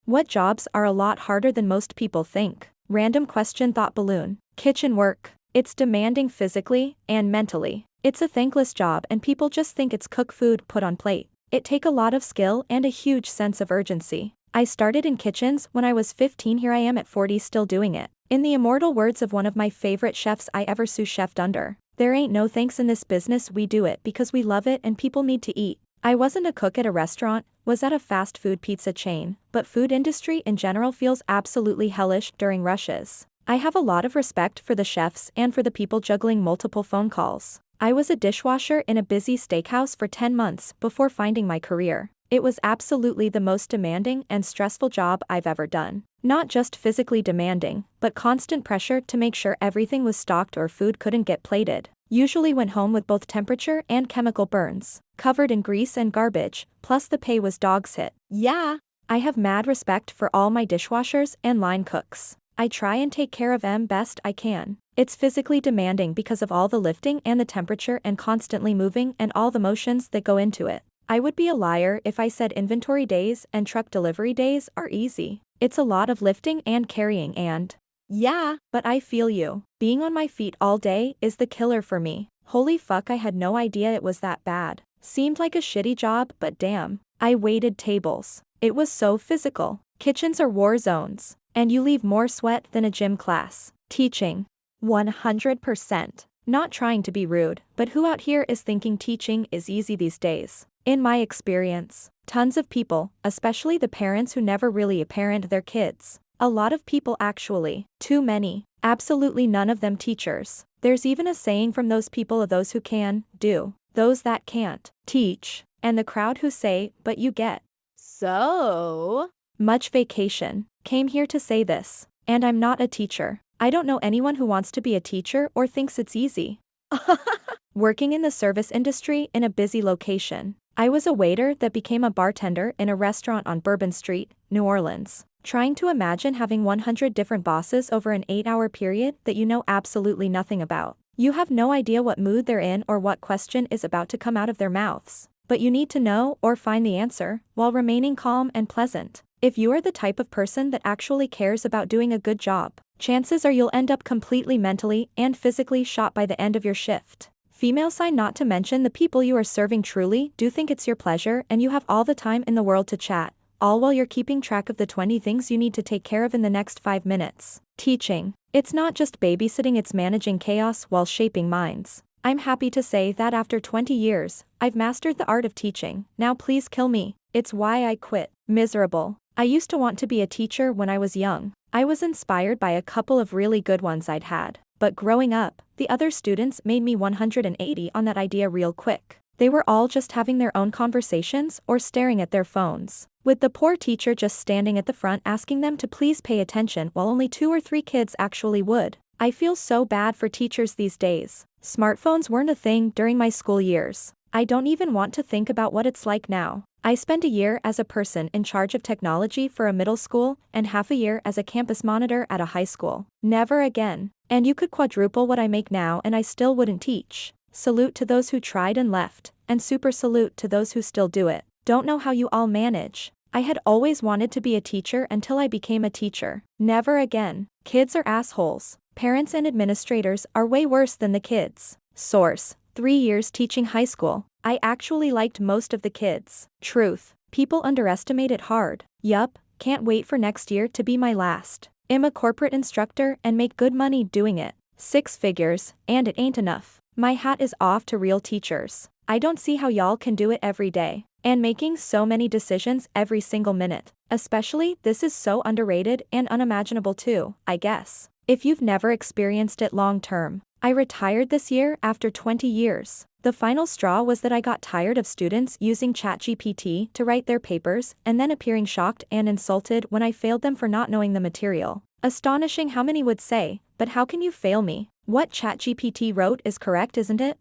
What jobs are a lot harder than most people think? Random question thought balloon. Kitchen work. It's demanding physically and mentally. It's a thankless job and people just think it's cook food put on plate. It take a lot of skill and a huge sense of urgency. I started in kitchens when I was 15, here I am at 40 still doing it. In the immortal words of one of my favorite chefs I ever sous chefed under, there ain't no thanks in this business, we do it because we love it and people need to eat. I wasn't a cook at a restaurant, was at a fast food pizza chain, but food industry in general feels absolutely hellish during rushes. I have a lot of respect for the chefs and for the people juggling multiple phone calls. I was a dishwasher in a busy steakhouse for 10 months before finding my career. It was absolutely the most demanding and stressful job I've ever done. Not just physically demanding, but constant pressure to make sure everything was stocked or food couldn't get plated. Usually went home with both temperature and chemical burns, covered in grease and garbage, plus the pay was dog's shit. Yeah. I have mad respect for all my dishwashers and line cooks. I try and take care of them best I can. It's physically demanding because of all the lifting and the temperature and constantly moving and all the motions that go into it. I would be a liar if I said inventory days and truck delivery days are easy. It's a lot of lifting and carrying and yeah, but I feel you. Being on my feet all day is the killer for me. Holy fuck, I had no idea it was that bad. Seemed like a shitty job, but damn. I waited tables. It was so physical. Kitchens are war zones, and you leave more sweat than a gym class. Teaching. 100%. Not trying to be rude, but who out here is thinking teaching is easy these days? In my experience, tons of people, especially the parents who never really parent their kids. A lot of people actually. Too many. Absolutely none of them teachers. There's even a saying from those people of those who can, do, those that can't, teach, and the crowd who say, but you get so much vacation. Came here to say this. And I'm not a teacher. I don't know anyone who wants to be a teacher or thinks it's easy. Working in the service industry in a busy location. I was a waiter that became a bartender in a restaurant on Bourbon Street, New Orleans. Trying to imagine having 100 different bosses over an 8-hour period that you know absolutely nothing about. You have no idea what mood they're in or what question is about to come out of their mouths. But you need to know or find the answer, while remaining calm and pleasant. If you are the type of person that actually cares about doing a good job, chances are you'll end up completely mentally and physically shot by the end of your shift. Female sign, not to mention the people you are serving truly do think it's your pleasure and you have all the time in the world to chat, all while you're keeping track of the 20 things you need to take care of in the next 5 minutes. Teaching. It's not just babysitting, it's managing chaos while shaping minds. I'm happy to say that after 20 years, I've mastered the art of teaching. Now please kill me. It's why I quit. Miserable. I used to want to be a teacher when I was young. I was inspired by a couple of really good ones I'd had. But growing up, the other students made me 180 on that idea real quick. They were all just having their own conversations or staring at their phones, with the poor teacher just standing at the front asking them to please pay attention while only 2 or 3 kids actually would. I feel so bad for teachers these days. Smartphones weren't a thing during my school years. I don't even want to think about what it's like now. I spent a year as a person in charge of technology for a middle school and half a year as a campus monitor at a high school. Never again. And you could quadruple what I make now and I still wouldn't teach. Salute to those who tried and left, and super salute to those who still do it. Don't know how you all manage. I had always wanted to be a teacher until I became a teacher. Never again. Kids are assholes. Parents and administrators are way worse than the kids. Source: 3 years teaching high school. I actually liked most of the kids. Truth: people underestimate it hard. Yup, can't wait for next year to be my last. Am a corporate instructor and make good money doing it. 6 figures, and it ain't enough. My hat is off to real teachers. I don't see how y'all can do it every day. And making so many decisions every single minute. Especially, this is so underrated and unimaginable too, I guess. If you've never experienced it long term. I retired this year after 20 years. The final straw was that I got tired of students using ChatGPT to write their papers and then appearing shocked and insulted when I failed them for not knowing the material. Astonishing how many would say, but how can you fail me? What ChatGPT wrote is correct, isn't it?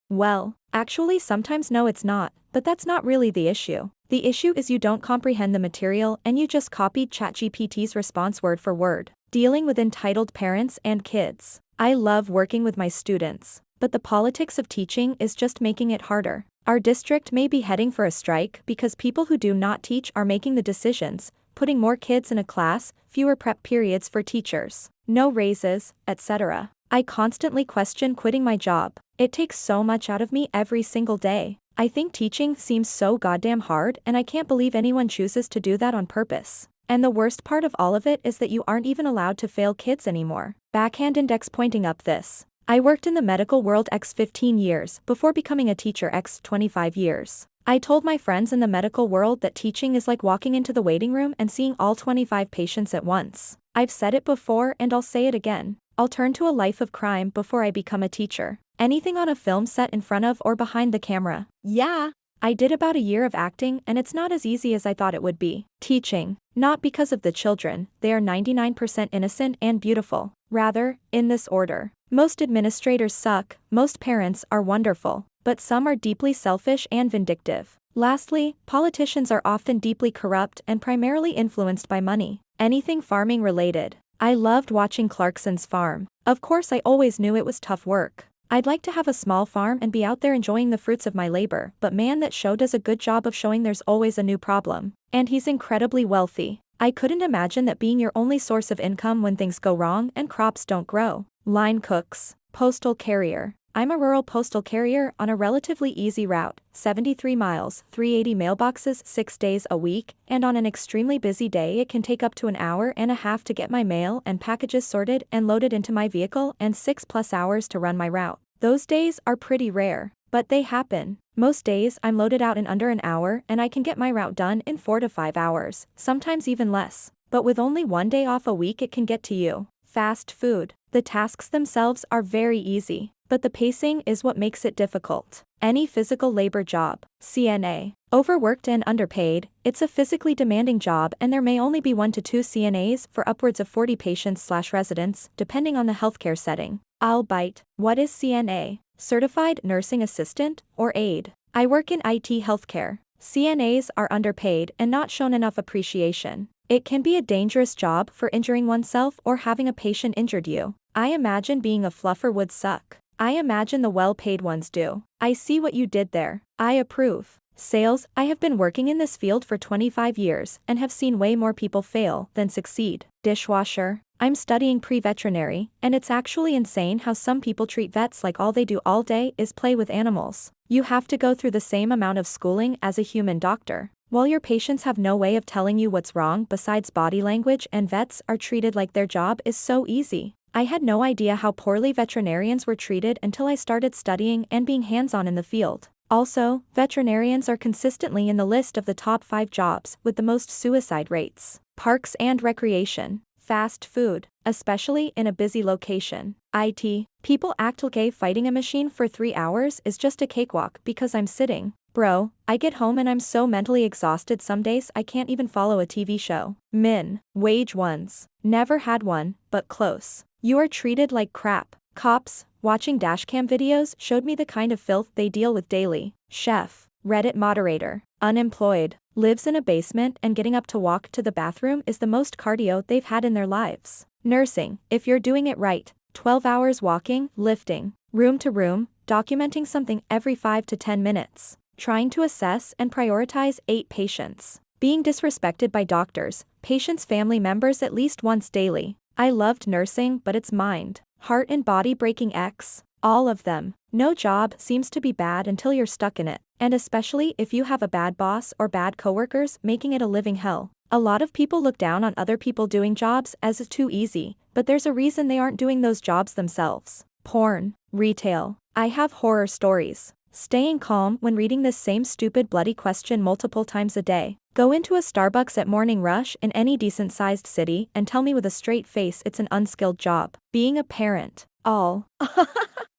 Well, actually sometimes no it's not, but that's not really the issue. The issue is you don't comprehend the material and you just copied ChatGPT's response word for word. Dealing with entitled parents and kids. I love working with my students, but the politics of teaching is just making it harder. Our district may be heading for a strike because people who do not teach are making the decisions, putting more kids in a class, fewer prep periods for teachers, no raises, etc. I constantly question quitting my job. It takes so much out of me every single day. I think teaching seems so goddamn hard, and I can't believe anyone chooses to do that on purpose. And the worst part of all of it is that you aren't even allowed to fail kids anymore. Backhand index pointing up this. I worked in the medical world x 15 years before becoming a teacher x 25 years. I told my friends in the medical world that teaching is like walking into the waiting room and seeing all 25 patients at once. I've said it before and I'll say it again. I'll turn to a life of crime before I become a teacher. Anything on a film set in front of or behind the camera. Yeah. I did about a year of acting and it's not as easy as I thought it would be. Teaching. Not because of the children, they are 99% innocent and beautiful. Rather, in this order. Most administrators suck, most parents are wonderful, but some are deeply selfish and vindictive. Lastly, politicians are often deeply corrupt and primarily influenced by money. Anything farming related. I loved watching Clarkson's farm. Of course I always knew it was tough work. I'd like to have a small farm and be out there enjoying the fruits of my labor, but man, that show does a good job of showing there's always a new problem. And he's incredibly wealthy. I couldn't imagine that being your only source of income when things go wrong and crops don't grow. Line cooks. Postal carrier. I'm a rural postal carrier on a relatively easy route, 73 miles, 380 mailboxes 6 days a week, and on an extremely busy day it can take up to an hour and a half to get my mail and packages sorted and loaded into my vehicle and 6+ hours to run my route. Those days are pretty rare, but they happen. Most days I'm loaded out in under an hour and I can get my route done in 4 to 5 hours, sometimes even less. But with only one day off a week it can get to you. Fast food. The tasks themselves are very easy, but the pacing is what makes it difficult. Any physical labor job. CNA. Overworked and underpaid, it's a physically demanding job and there may only be 1 to 2 CNAs for upwards of 40 patients/residents, depending on the healthcare setting. I'll bite. What is CNA? Certified Nursing Assistant, or aide? I work in IT healthcare. CNAs are underpaid and not shown enough appreciation. It can be a dangerous job for injuring oneself or having a patient injured you. I imagine being a fluffer would suck. I imagine the well-paid ones do. I see what you did there. I approve. Sales. I have been working in this field for 25 years and have seen way more people fail than succeed. Dishwasher. I'm studying pre-veterinary, and it's actually insane how some people treat vets like all they do all day is play with animals. You have to go through the same amount of schooling as a human doctor. While your patients have no way of telling you what's wrong besides body language, and vets are treated like their job is so easy. I had no idea how poorly veterinarians were treated until I started studying and being hands-on in the field. Also, veterinarians are consistently in the list of the top 5 jobs with the most suicide rates. Parks and recreation. Fast food, especially in a busy location. IT. People act like fighting a machine for 3 hours is just a cakewalk because I'm sitting. Bro, I get home and I'm so mentally exhausted some days I can't even follow a TV show. Min. Wage ones. Never had one, but close. You are treated like crap. Cops. Watching dashcam videos showed me the kind of filth they deal with daily. Chef. Reddit moderator. Unemployed. Lives in a basement and getting up to walk to the bathroom is the most cardio they've had in their lives. Nursing. If you're doing it right. 12 hours walking, lifting, room to room, documenting something every 5 to 10 minutes. Trying to assess and prioritize 8 patients. Being disrespected by doctors, patients' family members at least once daily. I loved nursing, but it's mind, heart and body breaking X. All of them. No job seems to be bad until you're stuck in it. And especially if you have a bad boss or bad coworkers, making it a living hell. A lot of people look down on other people doing jobs as too easy, but there's a reason they aren't doing those jobs themselves. Porn. Retail. I have horror stories. Staying calm when reading this same stupid bloody question multiple times a day. Go into a Starbucks at morning rush in any decent-sized city and tell me with a straight face it's an unskilled job. Being a parent. All.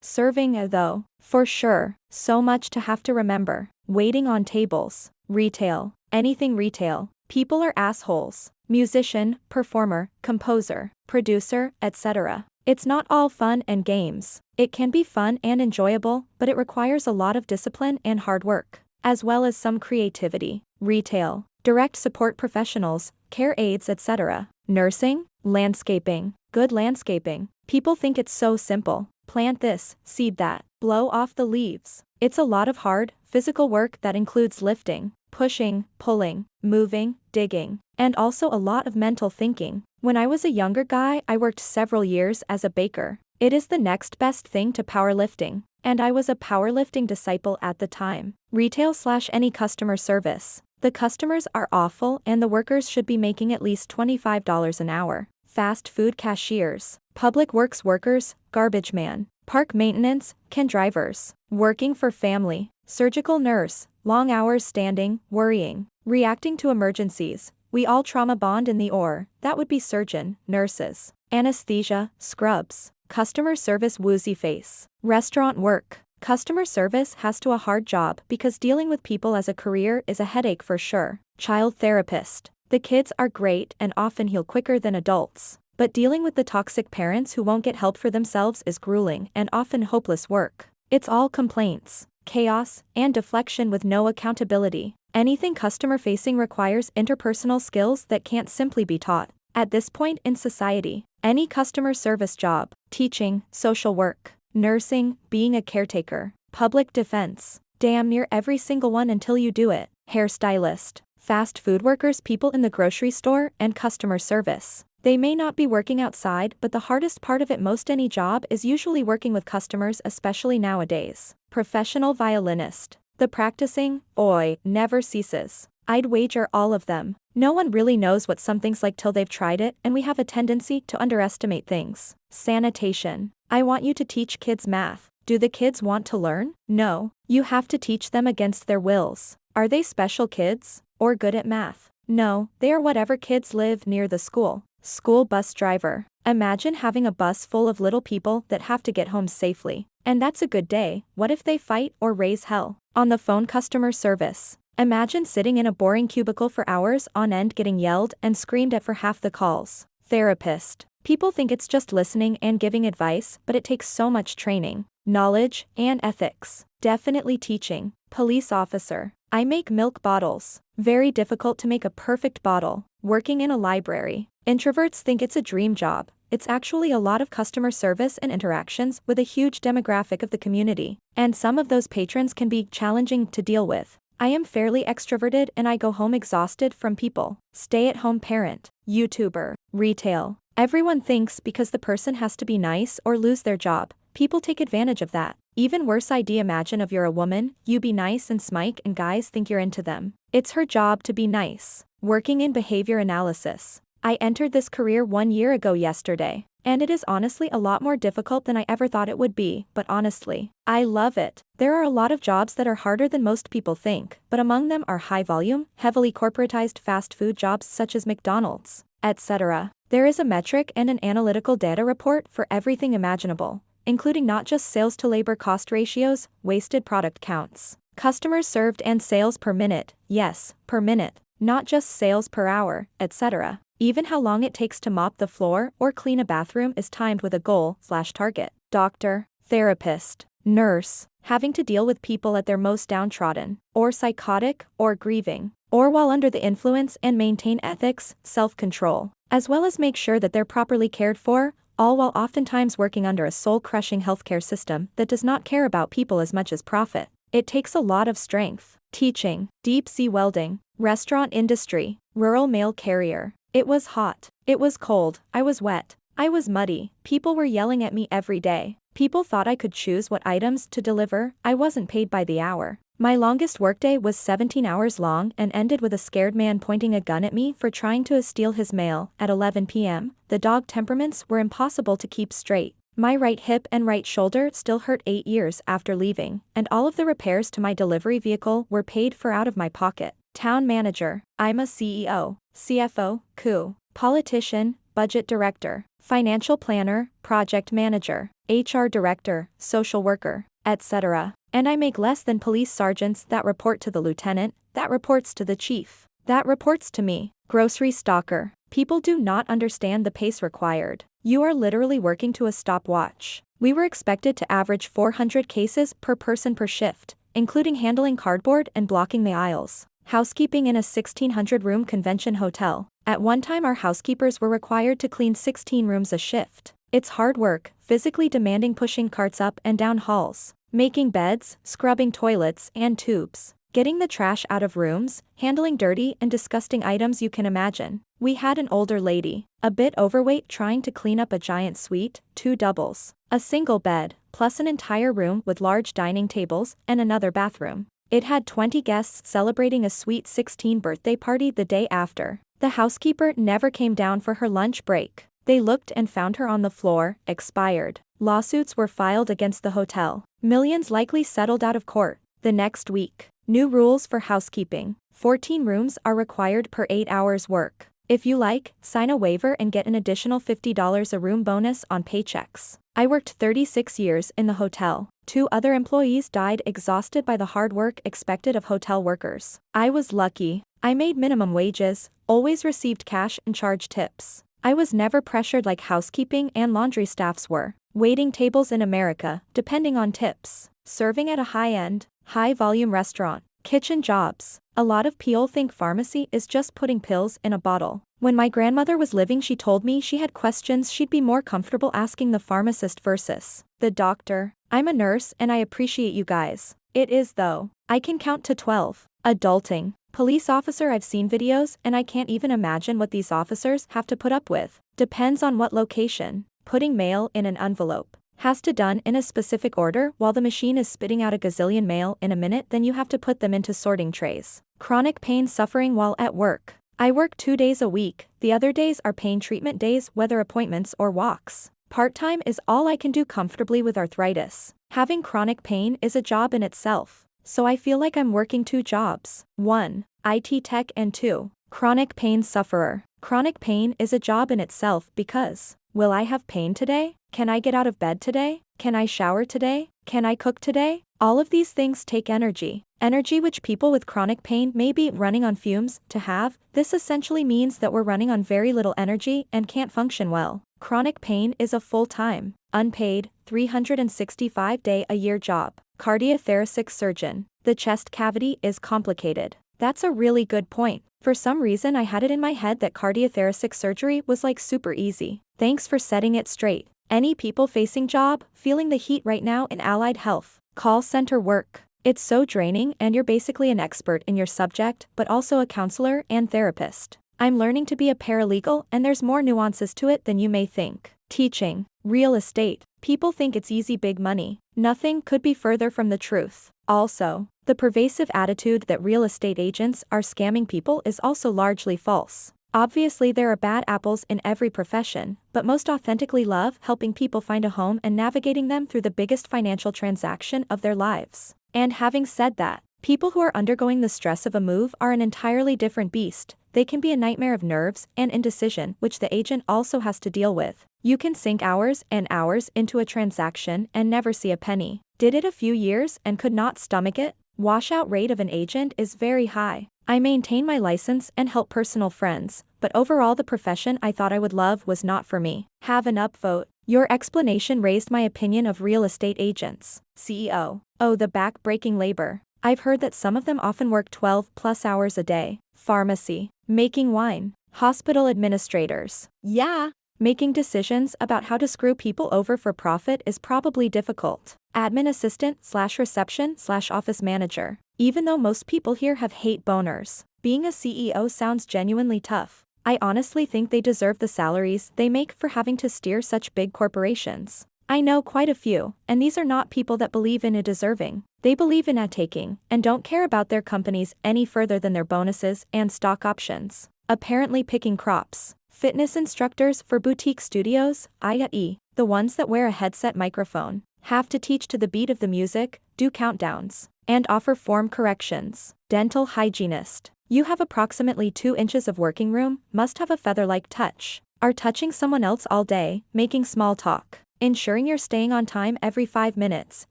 Serving though. For sure. So much to have to remember. Waiting on tables. Retail. Anything retail. People are assholes. Musician, performer, composer, producer, etc. It's not all fun and games. It can be fun and enjoyable, but it requires a lot of discipline and hard work, as well as some creativity. Retail. Direct support professionals, care aides, etc. Nursing. Landscaping. Good landscaping. People think it's so simple. Plant this, seed that, blow off the leaves. It's a lot of hard, physical work that includes lifting, pushing, pulling, moving, digging, and also a lot of mental thinking. When I was a younger guy, I worked several years as a baker. It is the next best thing to powerlifting, and I was a powerlifting disciple at the time. Retail/any customer service. The customers are awful and the workers should be making at least $25 an hour. Fast food cashiers, public works workers, garbage man, park maintenance, can drivers, working for family, surgical nurse, long hours standing, worrying, reacting to emergencies. We all trauma bond in the OR, that would be surgeon, nurses, anesthesia, scrubs, customer service woozy face, restaurant work. Customer service has to a hard job because dealing with people as a career is a headache for sure. Child therapist. The kids are great and often heal quicker than adults. But dealing with the toxic parents who won't get help for themselves is grueling and often hopeless work. It's all complaints, chaos, and deflection with no accountability. Anything customer-facing requires interpersonal skills that can't simply be taught. At this point in society, any customer service job, teaching, social work, nursing, being a caretaker, public defense, damn near every single one until you do it, hairstylist, fast food workers, people in the grocery store, and customer service. They may not be working outside, but the hardest part of it, most any job, is usually working with customers, especially nowadays. Professional violinist. The practicing, oi, never ceases. I'd wager all of them. No one really knows what something's like till they've tried it, and we have a tendency to underestimate things. Sanitation. I want you to teach kids math. Do the kids want to learn? No. You have to teach them against their wills. Are they special kids? Or good at math? No, they are whatever kids live near the school. School bus driver. Imagine having a bus full of little people that have to get home safely. And that's a good day. What if they fight or raise hell? On the phone, customer service. Imagine sitting in a boring cubicle for hours on end getting yelled and screamed at for half the calls. Therapist. People think it's just listening and giving advice, but it takes so much training, knowledge, and ethics. Definitely teaching. Police officer. I make milk bottles. Very difficult to make a perfect bottle. Working in a library. Introverts think it's a dream job. It's actually a lot of customer service and interactions with a huge demographic of the community, and some of those patrons can be challenging to deal with. I am fairly extroverted and I go home exhausted from people. Stay-at-home parent, YouTuber, retail. Everyone thinks because the person has to be nice or lose their job, people take advantage of that. Even worse idea, imagine if you're a woman, you be nice and smike and guys think you're into them. It's her job to be nice. Working in behavior analysis. I entered this career 1 year ago yesterday, and it is honestly a lot more difficult than I ever thought it would be, but honestly, I love it. There are a lot of jobs that are harder than most people think, but among them are high-volume, heavily corporatized fast food jobs such as McDonald's, etc. There is a metric and an analytical data report for everything imaginable, including not just sales to labor cost ratios, wasted product counts, customers served and sales per minute, yes, per minute, not just sales per hour, etc. Even how long it takes to mop the floor or clean a bathroom is timed with a goal/target. Doctor, therapist, nurse, having to deal with people at their most downtrodden, or psychotic, or grieving, or while under the influence and maintain ethics, self-control, as well as make sure that they're properly cared for, all while oftentimes working under a soul-crushing healthcare system that does not care about people as much as profit. It takes a lot of strength. Teaching, deep-sea welding, restaurant industry, rural mail carrier. It was hot. It was cold. I was wet. I was muddy. People were yelling at me every day. People thought I could choose what items to deliver. I wasn't paid by the hour. My longest workday was 17 hours long and ended with a scared man pointing a gun at me for trying to steal his mail at 11 p.m. The dog temperaments were impossible to keep straight. My right hip and right shoulder still hurt 8 years after leaving, and all of the repairs to my delivery vehicle were paid for out of my pocket. Town manager. I'm a CEO, CFO, COO, politician, budget director, financial planner, project manager, HR director, social worker, etc. And I make less than police sergeants that report to the lieutenant, that reports to the chief, that reports to me. Grocery stalker. People do not understand the pace required. You are literally working to a stopwatch. We were expected to average 400 cases per person per shift, including handling cardboard and blocking the aisles. Housekeeping in a 1,600-room convention hotel. At one time our housekeepers were required to clean 16 rooms a shift. It's hard work, physically demanding, pushing carts up and down halls, making beds, scrubbing toilets and tubes, getting the trash out of rooms, handling dirty and disgusting items you can imagine. We had an older lady, a bit overweight, trying to clean up a giant suite, 2 doubles, a single bed, plus an entire room with large dining tables and another bathroom. It had 20 guests celebrating a sweet 16 birthday party the day after. The housekeeper never came down for her lunch break. They looked and found her on the floor, expired. Lawsuits were filed against the hotel. Millions likely settled out of court. The next week. New rules for housekeeping. 14 rooms are required per 8 hours work. If you like, sign a waiver and get an additional $50 a room bonus on paychecks. I worked 36 years in the hotel. 2 other employees died exhausted by the hard work expected of hotel workers. I was lucky. I made minimum wages, always received cash and charged tips. I was never pressured like housekeeping and laundry staffs were. Waiting tables in America, depending on tips. Serving at a high-end, high-volume restaurant. Kitchen jobs. A lot of people think pharmacy is just putting pills in a bottle. When my grandmother was living, she told me she had questions she'd be more comfortable asking the pharmacist versus the doctor. I'm a nurse and I appreciate you guys. It is though. I can count to 12. Adulting. Police officer. I've seen videos and I can't even imagine what these officers have to put up with. Depends on what location. Putting mail in an envelope. Has to done in a specific order while the machine is spitting out a gazillion mail in a minute, then you have to put them into sorting trays. Chronic pain suffering while at work. I work 2 days a week, the other days are pain treatment days, whether appointments or walks. Part-time is all I can do comfortably with arthritis. Having chronic pain is a job in itself. So I feel like I'm working 2 jobs. 1. IT tech and 2. Chronic pain sufferer. Chronic pain is a job in itself because, will I have pain today? Can I get out of bed today? Can I shower today? Can I cook today? All of these things take energy. Energy which people with chronic pain may be running on fumes to have. This essentially means that we're running on very little energy and can't function well. Chronic pain is a full-time, unpaid, 365-day-a-year job. Cardiothoracic surgeon. The chest cavity is complicated. That's a really good point. For some reason I had it in my head that cardiothoracic surgery was like super easy. Thanks for setting it straight. Any people facing job, feeling the heat right now in allied health. Call center work. It's so draining and you're basically an expert in your subject, but also a counselor and therapist. I'm learning to be a paralegal and there's more nuances to it than you may think. Teaching. Real estate. People think it's easy big money. Nothing could be further from the truth. Also, the pervasive attitude that real estate agents are scamming people is also largely false. Obviously there are bad apples in every profession, but most authentically love helping people find a home and navigating them through the biggest financial transaction of their lives. And having said that, people who are undergoing the stress of a move are an entirely different beast. They can be a nightmare of nerves and indecision, which the agent also has to deal with. You can sink hours and hours into a transaction and never see a penny. Did it a few years and could not stomach it? Washout rate of an agent is very high. I maintain my license and help personal friends, but overall the profession I thought I would love was not for me. Have an upvote. Your explanation raised my opinion of real estate agents. CEO. Oh, the back-breaking labor. I've heard that some of them often work 12+ hours a day. Pharmacy. Making wine. Hospital administrators. Yeah. Making decisions about how to screw people over for profit is probably difficult. Admin assistant/reception/office manager. Even though most people here have hate boners, being a CEO sounds genuinely tough. I honestly think they deserve the salaries they make for having to steer such big corporations. I know quite a few, and these are not people that believe in a deserving. They believe in a taking, and don't care about their companies any further than their bonuses and stock options. Apparently picking crops. Fitness instructors for boutique studios, i.e., the ones that wear a headset microphone, have to teach to the beat of the music, do countdowns, and offer form corrections. Dental hygienist. You have approximately 2 inches of working room, must have a feather-like touch. Are touching someone else all day, making small talk. Ensuring you're staying on time every 5 minutes,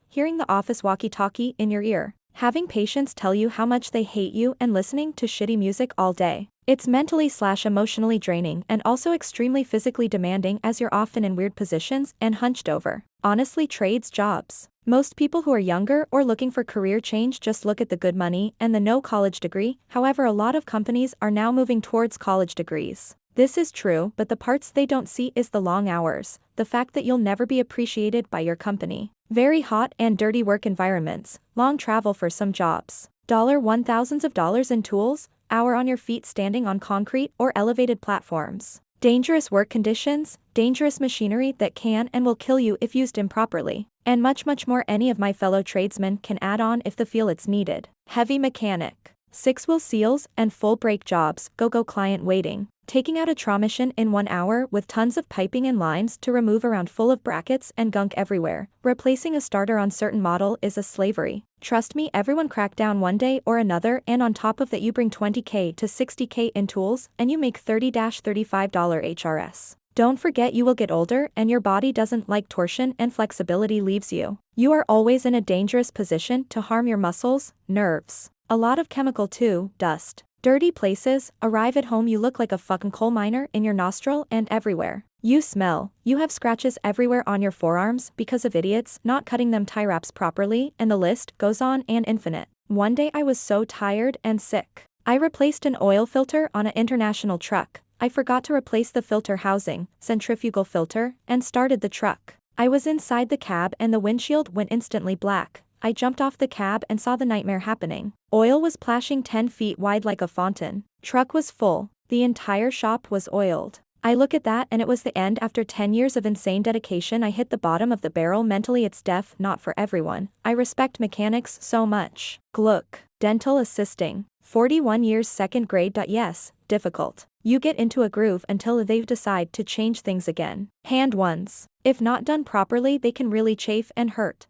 hearing the office walkie-talkie in your ear. Having patients tell you how much they hate you and listening to shitty music all day. It's mentally/emotionally draining and also extremely physically demanding as you're often in weird positions and hunched over. Honestly, trades jobs. Most people who are younger or looking for career change just look at the good money and the no college degree. However, a lot of companies are now moving towards college degrees. This is true, but the parts they don't see is the long hours, the fact that you'll never be appreciated by your company. Very hot and dirty work environments, long travel for some jobs. $1,000s of dollars in tools, hour on your feet standing on concrete or elevated platforms. Dangerous work conditions, dangerous machinery that can and will kill you if used improperly. And much more any of my fellow tradesmen can add on if the feel it's needed. Heavy mechanic. 6-wheel seals and full brake jobs, go client waiting. Taking out a transmission in 1 hour with tons of piping and lines to remove around full of brackets and gunk everywhere. Replacing a starter on certain model is a slavery. Trust me, everyone crack down one day or another, and on top of that you bring $20K to $60K in tools and you make $30-$35 HRS. Don't forget you will get older and your body doesn't like torsion and flexibility leaves you. You are always in a dangerous position to harm your muscles, nerves. A lot of chemical too, dust. Dirty places, arrive at home you look like a fucking coal miner in your nostril and everywhere. You smell, you have scratches everywhere on your forearms because of idiots not cutting them tie wraps properly, and the list goes on and infinite. One day I was so tired and sick. I replaced an oil filter on an international truck. I forgot to replace the filter housing, centrifugal filter, and started the truck. I was inside the cab and the windshield went instantly black. I jumped off the cab and saw the nightmare happening. Oil was splashing 10 feet wide like a fountain. Truck was full. The entire shop was oiled. I look at that and it was the end. After 10 years of insane dedication I hit the bottom of the barrel mentally. It's death, not for everyone. I respect mechanics so much. Gluck. Dental assisting. 41 years 2nd grade. Yes, difficult. You get into a groove until they decide to change things again. Hand ones. If not done properly they can really chafe and hurt.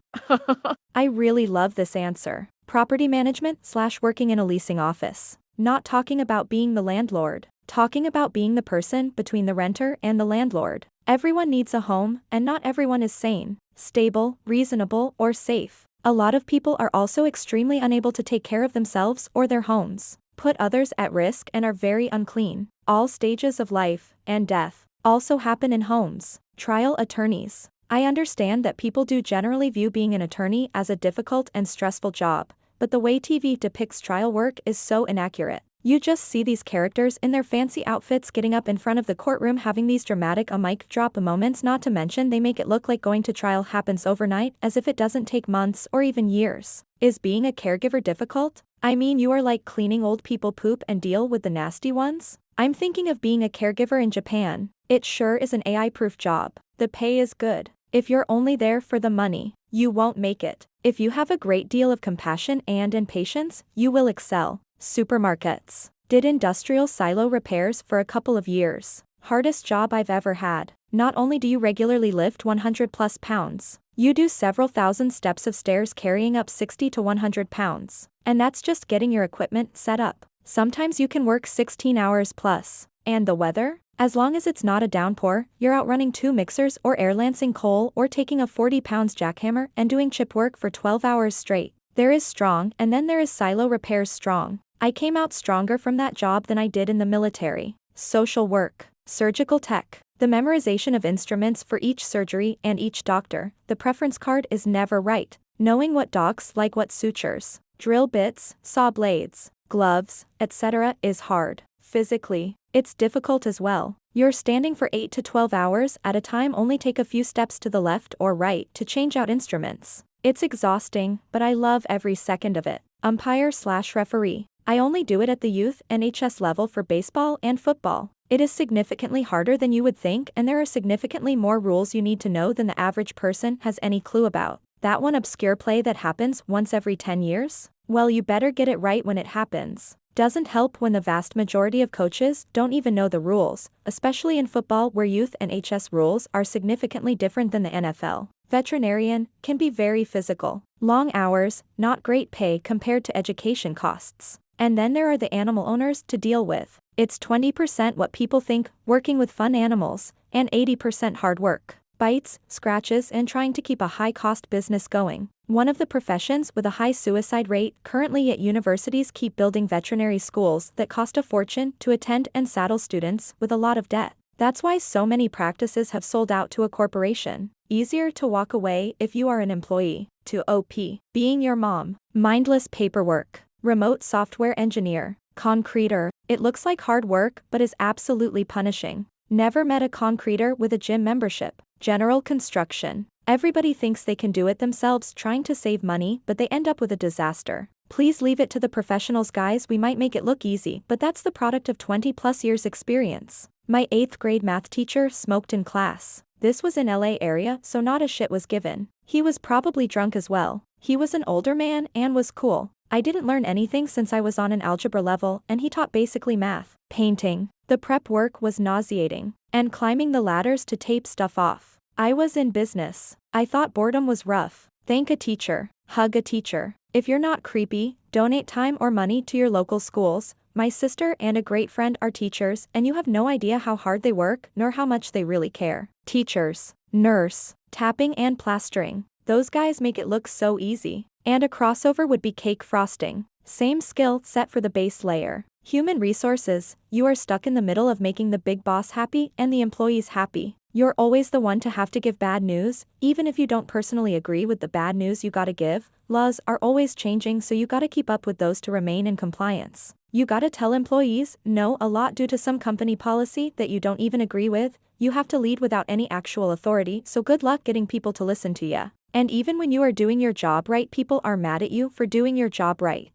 I really love this answer. Property management / working in a leasing office. Not talking about being the landlord. Talking about being the person between the renter and the landlord. Everyone needs a home, and not everyone is sane, stable, reasonable, or safe. A lot of people are also extremely unable to take care of themselves or their homes, put others at risk, and are very unclean. All stages of life and death also happen in homes. Trial attorneys. I understand that people do generally view being an attorney as a difficult and stressful job, but the way TV depicts trial work is so inaccurate. You just see these characters in their fancy outfits getting up in front of the courtroom having these dramatic mic drop moments, not to mention they make it look like going to trial happens overnight, as if it doesn't take months or even years. Is being a caregiver difficult? I mean, you are like cleaning old people poop and deal with the nasty ones? I'm thinking of being a caregiver in Japan. It sure is an AI-proof job. The pay is good. If you're only there for the money, you won't make it. If you have a great deal of compassion and patience, you will excel. Supermarkets. Did industrial silo repairs for a couple of years. Hardest job I've ever had. Not only do you regularly lift 100+ pounds, you do several thousand steps of stairs carrying up 60 to 100 pounds. And that's just getting your equipment set up. Sometimes you can work 16 hours plus. And the weather? As long as it's not a downpour, you're out running 2 mixers or air lancing coal or taking a 40 pounds jackhammer and doing chip work for 12 hours straight. There is strong, and then there is silo repairs strong. I came out stronger from that job than I did in the military. Social work. Surgical tech. The memorization of instruments for each surgery and each doctor. The preference card is never right. Knowing what docs like what sutures, drill bits, saw blades, gloves, etc. is hard. Physically, it's difficult as well. You're standing for 8 to 12 hours at a time, only take a few steps to the left or right to change out instruments. It's exhausting, but I love every second of it. Umpire / referee. I only do it at the youth NHS level for baseball and football. It is significantly harder than you would think, and there are significantly more rules you need to know than the average person has any clue about. That one obscure play that happens once every 10 years? Well, you better get it right when it happens. Doesn't help when the vast majority of coaches don't even know the rules, especially in football where youth NHS rules are significantly different than the NFL. Veterinarian can be very physical. Long hours, not great pay compared to education costs. And then there are the animal owners to deal with. It's 20% what people think, working with fun animals, and 80% hard work. Bites, scratches, and trying to keep a high-cost business going. One of the professions with a high suicide rate currently at universities. Keep building veterinary schools that cost a fortune to attend and saddle students with a lot of debt. That's why so many practices have sold out to a corporation. Easier to walk away if you are an employee. To OP. Being your mom. Mindless paperwork. Remote software engineer. Concreter. It looks like hard work but is absolutely punishing. Never met a concreter with a gym membership. General construction. Everybody thinks they can do it themselves trying to save money, but they end up with a disaster. Please leave it to the professionals, guys. We might make it look easy, but that's the product of 20+ years experience. My 8th grade math teacher smoked in class. This was in LA area, so not a shit was given. He was probably drunk as well. He was an older man and was cool. I didn't learn anything since I was on an algebra level, and he taught basically math. Painting. The prep work was nauseating. And climbing the ladders to tape stuff off. I was in business. I thought boredom was rough. Thank a teacher. Hug a teacher. If you're not creepy, donate time or money to your local schools. My sister and a great friend are teachers, and you have no idea how hard they work, nor how much they really care. Teachers. Nurse. Tapping and plastering. Those guys make it look so easy. And a crossover would be cake frosting. Same skill set for the base layer. Human resources. You are stuck in the middle of making the big boss happy and the employees happy. You're always the one to have to give bad news, even if you don't personally agree with the bad news you gotta give. Laws are always changing, so you gotta keep up with those to remain in compliance. You gotta tell employees no a lot due to some company policy that you don't even agree with. You have to lead without any actual authority, so good luck getting people to listen to ya. And even when you are doing your job right, people are mad at you for doing your job right.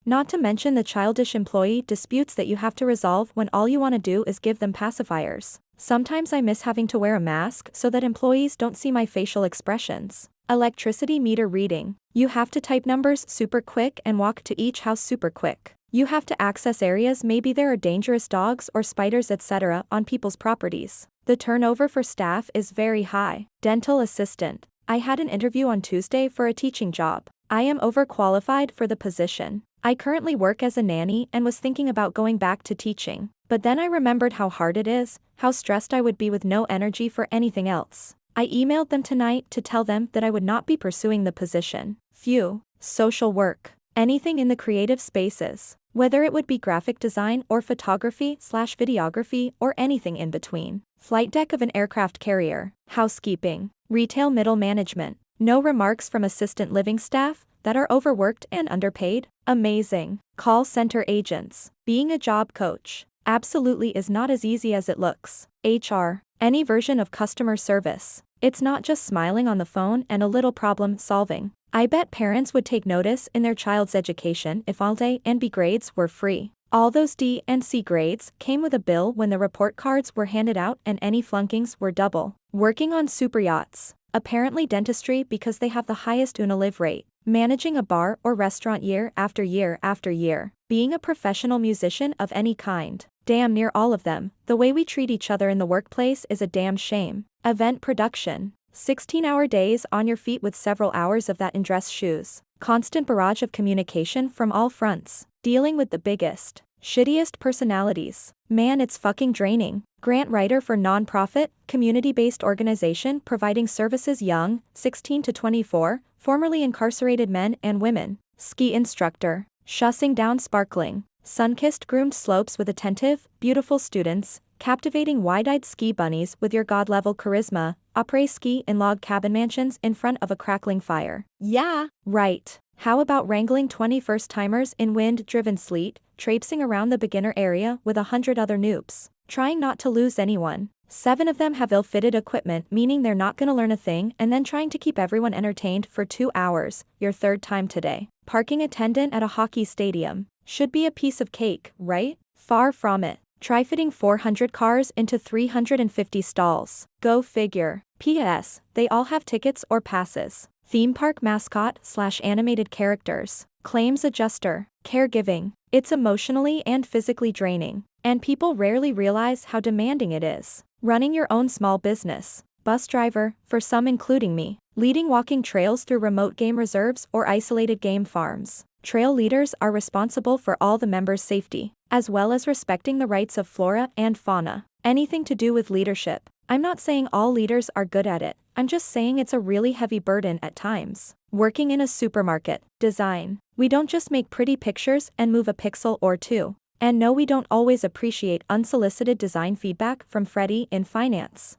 Not to mention the childish employee disputes that you have to resolve when all you want to do is give them pacifiers. Sometimes I miss having to wear a mask so that employees don't see my facial expressions. Electricity meter reading. You have to type numbers super quick and walk to each house super quick. You have to access areas maybe there are dangerous dogs or spiders etc. on people's properties. The turnover for staff is very high. Dental assistant. I had an interview on Tuesday for a teaching job. I am overqualified for the position. I currently work as a nanny and was thinking about going back to teaching. But then I remembered how hard it is, how stressed I would be with no energy for anything else. I emailed them tonight to tell them that I would not be pursuing the position. Phew. Social work. Anything in the creative spaces. Whether it would be graphic design or photography/videography or anything in between. Flight deck of an aircraft carrier. Housekeeping. Retail middle management. No remarks from assistant living staff that are overworked and underpaid. Amazing. Call center agents. Being a job coach absolutely is not as easy as it looks. HR. Any version of customer service. It's not just smiling on the phone and a little problem solving. I bet parents would take notice in their child's education if all A and B grades were free. All those D and C grades came with a bill when the report cards were handed out, and any flunkings were double. Working on super yachts. Apparently dentistry because they have the highest Unilever rate. Managing a bar or restaurant year after year after year. Being a professional musician of any kind. Damn near all of them. The way we treat each other in the workplace is a damn shame. Event production. 16-hour days on your feet with several hours of that in dress shoes. Constant barrage of communication from all fronts. Dealing with the biggest, shittiest personalities. Man, it's fucking draining. Grant writer for non-profit, community-based organization providing services young, 16 to 24, formerly incarcerated men and women. Ski instructor. Shussing down sparkling, sun-kissed groomed slopes with attentive, beautiful students. Captivating wide-eyed ski bunnies with your god-level charisma. Après-ski in log cabin mansions in front of a crackling fire. Yeah. Right. How about wrangling 20 first-timers in wind-driven sleet, traipsing around the beginner area with 100 other noobs, trying not to lose anyone. 7 of them have ill-fitted equipment, meaning they're not gonna learn a thing, and then trying to keep everyone entertained for 2 hours, your 3rd time today. Parking attendant at a hockey stadium. Should be a piece of cake, right? Far from it. Try fitting 400 cars into 350 stalls. Go figure. P.S. They all have tickets or passes. Theme park mascot/animated characters. Claims adjuster. Caregiving. It's emotionally and physically draining. And people rarely realize how demanding it is. Running your own small business. Bus driver, for some including me. Leading walking trails through remote game reserves or isolated game farms. Trail leaders are responsible for all the members' safety, as well as respecting the rights of flora and fauna. Anything to do with leadership. I'm not saying all leaders are good at it, I'm just saying it's a really heavy burden at times. Working in a supermarket. Design. We don't just make pretty pictures and move a pixel or two. And no, we don't always appreciate unsolicited design feedback from Freddie in finance.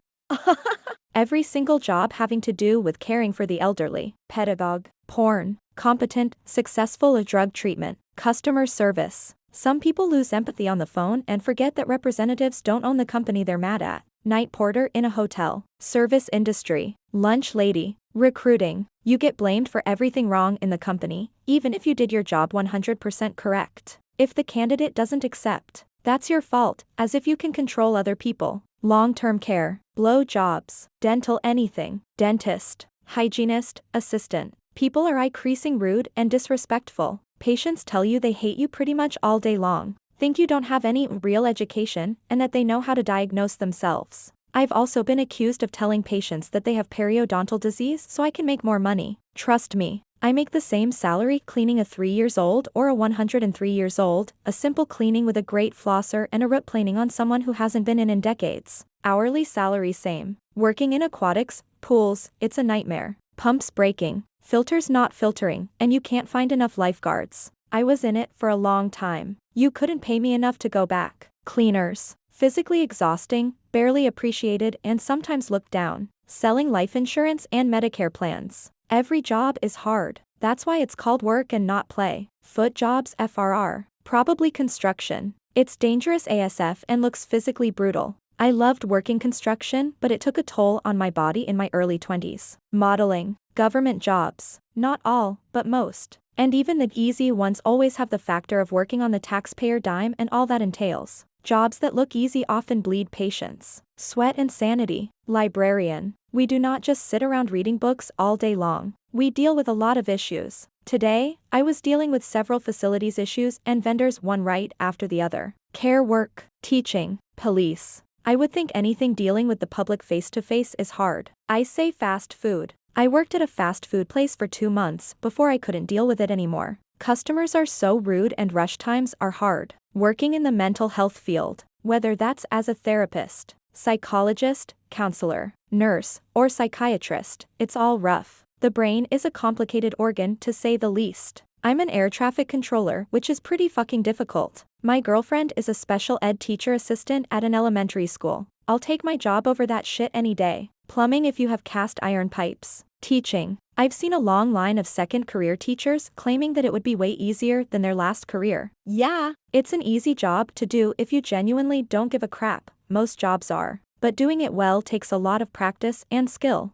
Every single job having to do with caring for the elderly. Pedagogue. Porn. Competent, successful at drug treatment. Customer service. Some people lose empathy on the phone and forget that representatives don't own the company they're mad at. Night porter in a hotel. Service industry. Lunch lady. Recruiting. You get blamed for everything wrong in the company, even if you did your job 100% correct. If the candidate doesn't accept, that's your fault, as if you can control other people. Long-term care, blow jobs, dental anything, dentist, hygienist, assistant. People are increasing rude and disrespectful. Patients tell you they hate you pretty much all day long, think you don't have any real education, and that they know how to diagnose themselves. I've also been accused of telling patients that they have periodontal disease so I can make more money. Trust me, I make the same salary cleaning a 3-year-old or a 103-year-old, a simple cleaning with a great flosser and a root planing on someone who hasn't been in decades. Hourly salary same. Working in aquatics, pools, it's a nightmare. Pumps breaking, filters not filtering, and you can't find enough lifeguards. I was in it for a long time. You couldn't pay me enough to go back. Cleaners. Physically exhausting, barely appreciated and sometimes looked down. Selling life insurance and Medicare plans. Every job is hard. That's why it's called work and not play. Foot jobs FRR. Probably construction. It's dangerous ASF and looks physically brutal. I loved working construction, but it took a toll on my body in my early 20s. Modeling. Government jobs. Not all, but most. And even the easy ones always have the factor of working on the taxpayer dime and all that entails. Jobs that look easy often bleed patience, sweat and sanity. Librarian. We do not just sit around reading books all day long. We deal with a lot of issues. Today, I was dealing with several facilities issues and vendors one right after the other. Care work, teaching, police. I would think anything dealing with the public face-to-face is hard. I say fast food. I worked at a fast food place for 2 months before I couldn't deal with it anymore. Customers are so rude and rush times are hard. Working in the mental health field, whether that's as a therapist, psychologist, counselor, nurse, or psychiatrist, it's all rough. The brain is a complicated organ to say the least. I'm an air traffic controller, which is pretty fucking difficult. My girlfriend is a special ed teacher assistant at an elementary school. I'll take my job over that shit any day. Plumbing if you have cast iron pipes. Teaching. I've seen a long line of second career teachers claiming that it would be way easier than their last career. Yeah, it's an easy job to do if you genuinely don't give a crap. Most jobs are. But doing it well takes a lot of practice and skill.